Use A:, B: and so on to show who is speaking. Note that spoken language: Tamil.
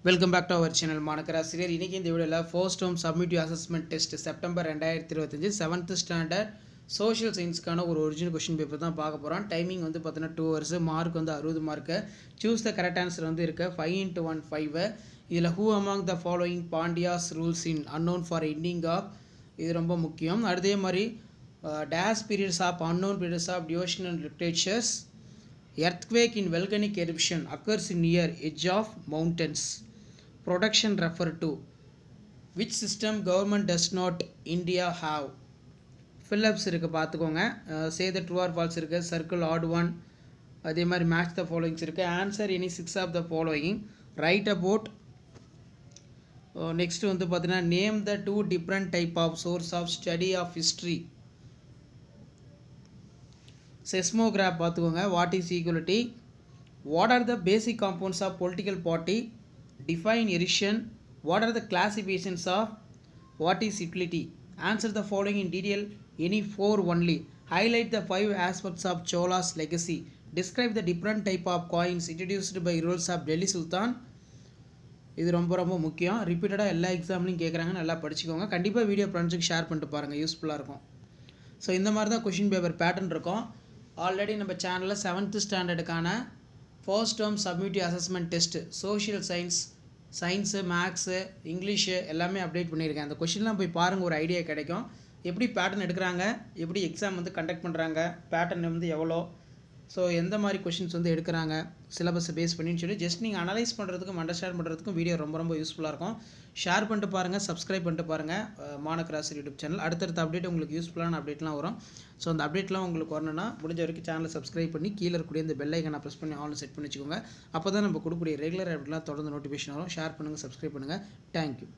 A: Welcome back to our channel மாணக்கராசிரியர். இன்றைக்கி இந்த வீடியோவில் first term summative assessment test September 2025 7th standard social சயின்ஸ்க்கான ஒரு ஒரிஜினல் கொஷின் பேப்பர் தான் பார்க்க போகிறோம். டைமிங் வந்து பார்த்தீங்கன்னா 2 hours, மார்க் வந்து 60 mark. Choose the correct answer வந்து இருக்க 5 into 1 5. இதில் who among the following Pandyas rules in unknown for ending of, இது ரொம்ப முக்கியம். அதே மாதிரி days periods of unknown periods of devotional and literatures. earthquake in volcanic eruption occurs near edge of mountains. Production refer to which system government does not India have. Phillips இருக்கு பார்த்துக்கோங்க. say the true or false இருக்கு, circle odd one, அதே மாதிரி match the following இருக்கு, answer any 6 of the following, write about. next வந்து பார்த்தீங்கன்னா name the 2 different type of source of study of history. seismograph பார்த்துக்கோங்க. what is equality, what are the basic components of political party, define erection, what are the classifications of, what is utility. Answer the following in detail, any 4 only. Highlight the 5 aspects of Chola's legacy. Describe the different type of coins introduced by rules of Delhi Sultan. இது ரொம்ப ரொம்ப முக்கியம். ரிப்பீட்டடாக எல்லா எக்ஸாம்லையும் கேட்குறாங்க, நல்லா படிச்சுக்கோங்க. கண்டிப்பாக வீடியோ ஃப்ரெண்ட்ஸுக்கு ஷேர் பண்ணிட்டு பாருங்கள், யூஸ்ஃபுல்லாக இருக்கும். ஸோ இந்த மாதிரி தான் கொஷின் பேப்பர் பேட்டர்ன் இருக்கும். ஆல்ரெடி நம்ம சேனலில் 7th ஸ்டாண்டர்டுக்கான first term summative assessment test social science maths English எல்லாமே அப்டேட் பண்ணியிருக்கேன். அந்த கொஷின்லாம் போய் பாருங்கள், ஒரு ஐடியா கிடைக்கும். எப்படி பேட்டர்ன் எடுக்கிறாங்க, எப்படி எக்ஸாம் வந்து கண்டக்ட் பண்ணுறாங்க, பேட்டர்ன் வந்து எவ்வளோ, ஸோ எந்த மாதிரி கொஷின்ஸ் வந்து எடுக்கிறாங்க சிலபஸை பேஸ் பண்ணின்னு சொல்லி ஜஸ்ட் நீங்கள் அனலைஸ் பண்ணுறதுக்கும் அண்டர்ஸ்டாண்ட் பண்ணுறதுக்கும் வீடியோ ரொம்ப ரொம்ப யூஸ்ஃபுல்லாக இருக்கும். ஷேர் பண்ணிட்டு பாருங்கள், சப்ஸ்கிரைப் பண்ணிட்டு பாருங்கள் மாணக்கராசிரியர் யூடியூப் சேனல். அடுத்தடுத்த அப்டேட் உங்களுக்கு யூஸ்ஃபுல்லான அப்டேட்லாம் வரும். ஸோ அந்த அப்டேட்லாம் உங்களுக்கு வரணும்னா முடிஞ்ச வரைக்கும் சேனலை சப்ஸ்கிரைப் பண்ணி கீழே இருக்கக்கூடிய இந்த பெல் ஐக்கனை ப்ரெஸ் பண்ணி ஆன்லைன் செட் பண்ணி வச்சுக்கோங்க. அப்போ தான் நம்ம கொடுக்கக்கூடிய ரெகுலர் அப்டேட்லாம் தொடர்ந்து நோட்டிஃபிகேஷன் வரும். ஷேர் பண்ணுங்கள், சப்ஸ்கிரைப் பண்ணுங்கள். தேங்க்யூ.